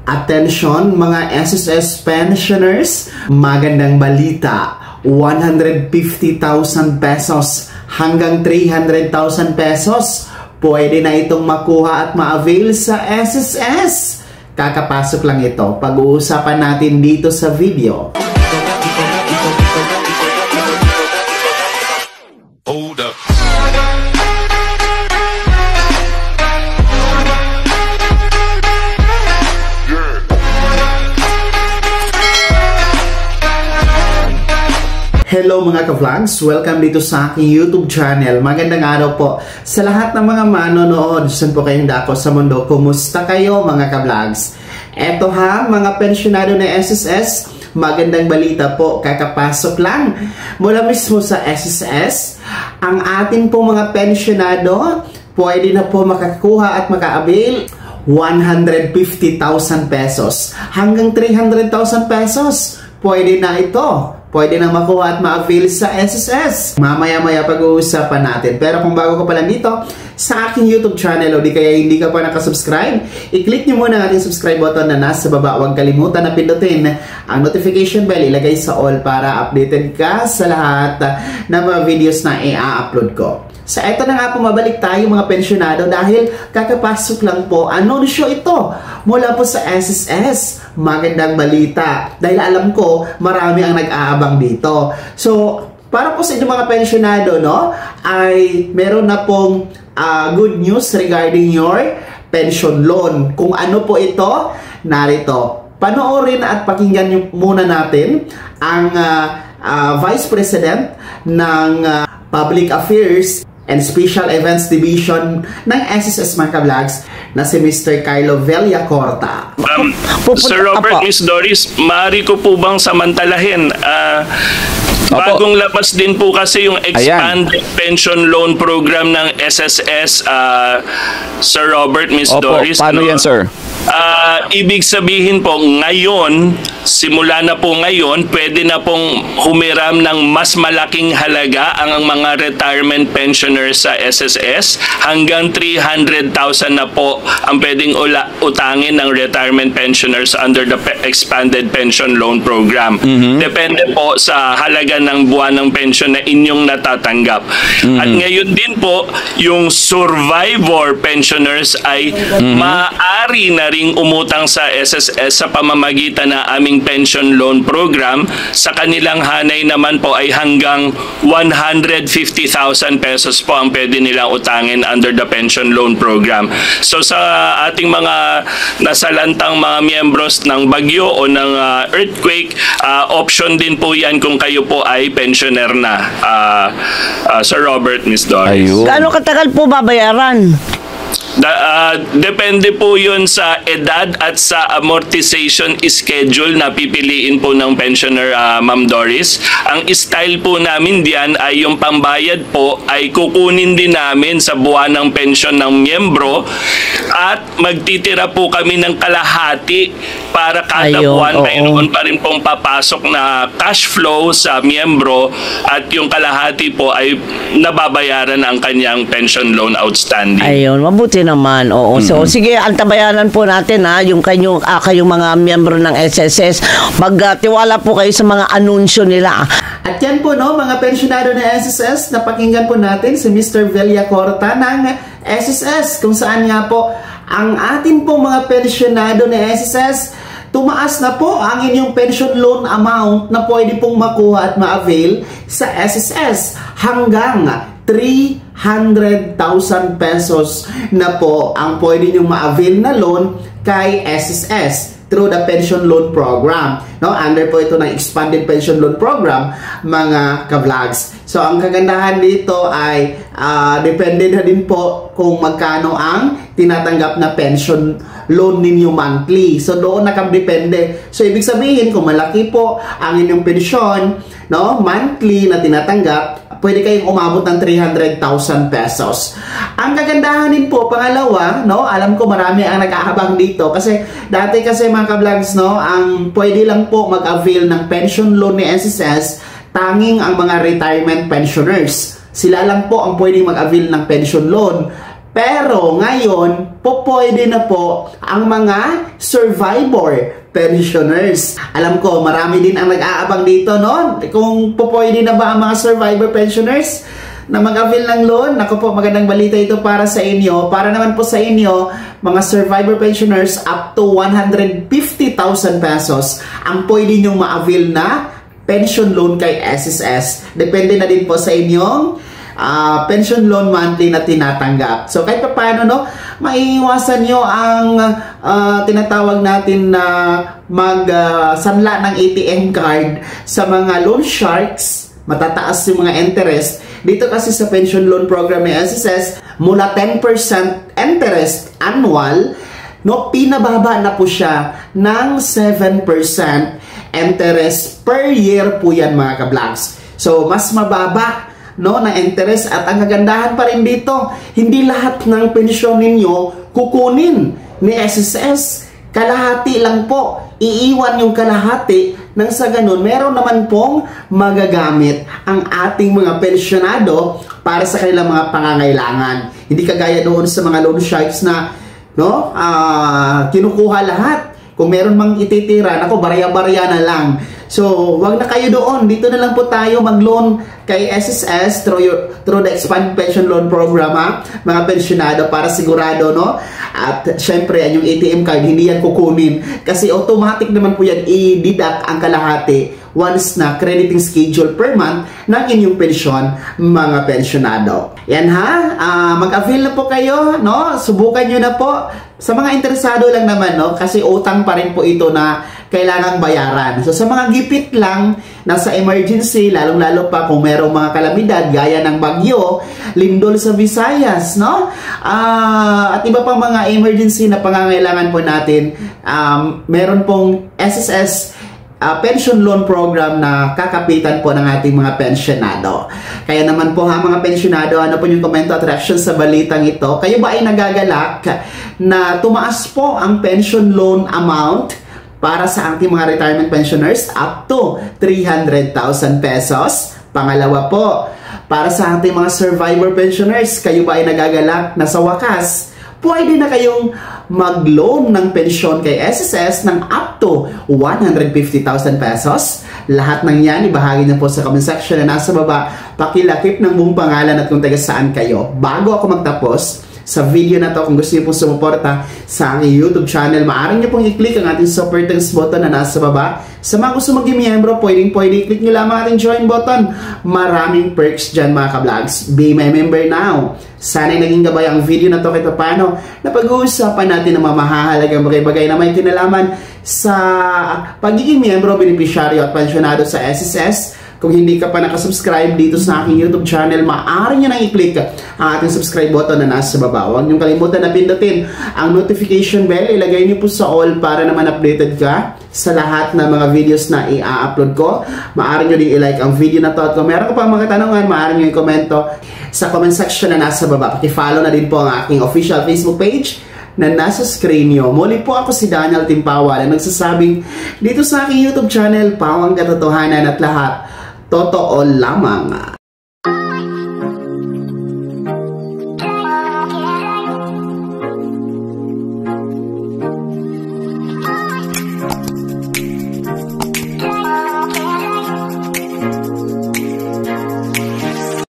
Attention mga SSS pensioners, magandang balita. 150,000 pesos hanggang 300,000 pesos. Pwede na itong makuha at ma-avail sa SSS. Kakapasok lang ito. Pag-uusapan natin dito sa video. Hold up. Hello mga ka-vlogs! Welcome dito sa aking YouTube channel. Magandang araw po sa lahat ng mga manonood. Saan po kayong dako sa mundo? Kumusta kayo mga ka-vlogs? Eto ha, mga pensyonado na SSS, magandang balita po. Kakapasok lang mula mismo sa SSS. Ang atin po mga pensyonado, pwede na po makakuha at maka-avail 150,000 pesos hanggang 300,000 pesos. Pwede na ito. Pwede nang makuha at ma-avail sa SSS. Mamaya-maya pag-uusapan natin. Pero kung bago ka pa lang dito sa aking YouTube channel o di kaya hindi ka pa nakasubscribe, i-click nyo muna ang ating subscribe button na nasa baba. Huwag kalimutan na pindutin ang notification bell. Ilagay sa all para updated ka sa lahat ng mga videos na i-upload ko. So eto na nga po, mabalik tayo mga pensyonado dahil kakapasok lang po. Anunsyo ito mula po sa SSS. Magandang balita dahil alam ko marami ang nag-aabang dito. So para po sa inyong mga pensyonado, no, ay meron na pong good news regarding your pension loan. Kung ano po ito, narito. Panoorin at pakinggan muna natin ang Vice President ng Public Affairs and Special Events Division ng SSS mga ka-vlogs na si Mr. Carlo Villacorta. Sir Robert, Miss Doris, maaari ko po bang samantalahin? Bagong labas din po kasi yung Expanded Pension Loan Program ng SSS, Sir Robert, Miss Doris. Paano yan, sir? Ibig sabihin po, ngayon, simula na po ngayon, pwede na pong humiram ng mas malaking halaga ang mga retirement pensioners sa SSS. Hanggang 300,000 na po ang pwedeng utangin ng retirement pensioners under the Expanded Pension Loan Program. Depende po sa halaga ng buwan ng pension na inyong natatanggap. At ngayon din po, yung survivor pensioners ay maaari na ring umutang sa SSS sa pamamagitan ng aming pension loan program. Sa kanilang hanay naman po ay hanggang 150,000 pesos po ang pwede nilang utangin under the pension loan program. So sa ating mga nasalantang mga miyembros ng bagyo o ng earthquake, option din po yan kung kayo po ay pensioner na, Sir Robert, Miss Doris. Gaano katagal po babayaran? Depende po yun sa edad at sa amortization schedule na pipiliin po ng pensioner, Ma'am Doris. Ang style po namin diyan ay yung pambayad po ay kukunin din namin sa buwan ng pensyon ng miyembro at magtitira po kami ng kalahati para kada buwan mayroon pa rin pong papasok na cash flow sa miyembro at yung kalahati po ay nababayaran ang kanyang pension loan outstanding. Ayun, mabuti naman. Oo. So sige, antabayanan po natin yung kayong mga miyembro ng SSS. Magtiwala po kayo sa mga anunsyo nila. At yan po, no, mga pensyonado ng SSS, napakinggan po natin si Mr. Villacorta ng SSS, kung saan nga po ang atin po mga pensyonado ng SSS, tumaas na po ang inyong pension loan amount na pwede pong makuha at ma-avail sa SSS hanggang 300,000 pesos na po ang pwede nyo ma-avail na loan kay SSS through the pension loan program. No, under po ito ng Expanded Pension Loan Program, mga ka-vlogs. So, ang kagandahan dito ay depende na din po kung magkano ang tinatanggap na pension loan ninyo monthly. So, doon nakadepende. So, ibig sabihin, kung malaki po ang inyong pensyon, no, monthly na tinatanggap, pwede kayong umabot ng 300,000 pesos. Ang kagandahan din po, pangalawa, no, alam ko marami ang nag-aabang dito kasi dati kasi mga ka-vlogs, no, ang pwede lang po mag-avail ng pension loan ni SSS tanging ang mga retirement pensioners. Sila lang po ang pwedeng mag-avail ng pension loan. Pero ngayon, pwede na po ang mga survivor pensioners. Alam ko, marami din ang nag-aabang dito, no? Kung pwede na ba ang mga survivor pensioners na mag-avail ng loan? Naku po, magandang balita ito para sa inyo. Para naman po sa inyo, mga survivor pensioners, up to 150,000 pesos ang pwede nyong ma-avail na pension loan kay SSS. Depende na din po sa inyong pension loan monthly na tinatanggap. So kahit pa paano, no, maiiwasan nyo ang tinatawag natin na sanla ng ATM card sa mga loan sharks. Matataas yung mga interest. Dito kasi sa pension loan program ni SSS, mula 10% interest annual, no, pinababa na po siya ng 7% interest per year po yan, mga ka-vlogs. So mas mababa, no, na interest. At ang kagandahan pa rin dito, hindi lahat ng pensyon ninyo kukunin ni SSS. Kalahati lang po. Iiwan yung kalahati nang sa ganun, meron naman pong magagamit ang ating mga pensyonado para sa kanilang mga pangangailangan. Hindi kagaya doon sa mga loan sharks na, no, kinukuha lahat. Kung meron mang ititira, nako, barya-barya na lang. So, wag na kayo doon. Dito na lang po tayo mag-loan kay SSS through the Expanded Pension Loan Program, ha? Mga pensyonado, para sigurado, no? At syempre, yung ATM card, hindi yan kukunin. Kasi automatic naman po yan, i-deduct ang kalahati once na crediting schedule per month ng inyong pensyon, mga pensyonado. Yan, ha? Mag-avail na po kayo, no? Subukan nyo na po. Sa mga interesado lang naman, no? Kasi utang pa rin po ito na kailangang bayaran. So sa mga gipit lang, nasa emergency, lalong-lalo pa kung merong mga kalamidad, gaya ng bagyo, lindol sa Visayas, no? At iba pang mga emergency na pangangailangan po natin, meron pong SSS pension loan program na kakapitan po ng ating mga pensionado. Kaya naman po, ha, mga pensionado, ano po yung komento at reaction sa balitang ito? Kayo ba ay nagagalak na tumaas po ang pension loan amount para sa ating mga retirement pensioners up to 300,000 pesos? Pangalawa po, para sa ating mga survivor pensioners, kayo ba ay nagagalak na sa wakas pwede na kayong mag-loan ng pensyon kay SSS ng up to 150,000 pesos? Lahat ng yan, ibahagi niyo po sa comment section na nasa baba. Pakilakip ng buong pangalan at kung taga saan kayo. Bago ako magtapos sa video na to, kung gusto niyo pong sumuporta sa aking YouTube channel, maaari niyo pong i-click ang ating super thanks button na nasa baba. Sa mga gusto maging miyembro, pwede i-click nyo lamang ating join button. Maraming perks dyan, mga ka-vlogs. Be my member now. Sana'y naging gabay ang video na to kahit paano na pag-uusapan natin ng mga mahahalagang bagay-bagay na may kinalaman sa pagiging miyembro, beneficiaryo at pensyonado sa SSS. Kung hindi ka pa nakasubscribe dito sa aking YouTube channel, maaari nyo nang i-click ang ating subscribe button na nasa baba. Huwag nyo kalimutan na pindutin ang notification bell. Ilagay nyo po sa all para naman updated ka sa lahat ng mga videos na i-upload ko. Maaari nyo din i-like ang video na to. At kung meron ka pa mga katanungan, maaari nyo i-komento sa comment section na nasa baba. Paki-follow na din po ang aking official Facebook page na nasa screen nyo. Muli po ako si Daniel Timpawa na nagsasabing dito sa aking YouTube channel, pawang katotohanan at lahat totoo lamang.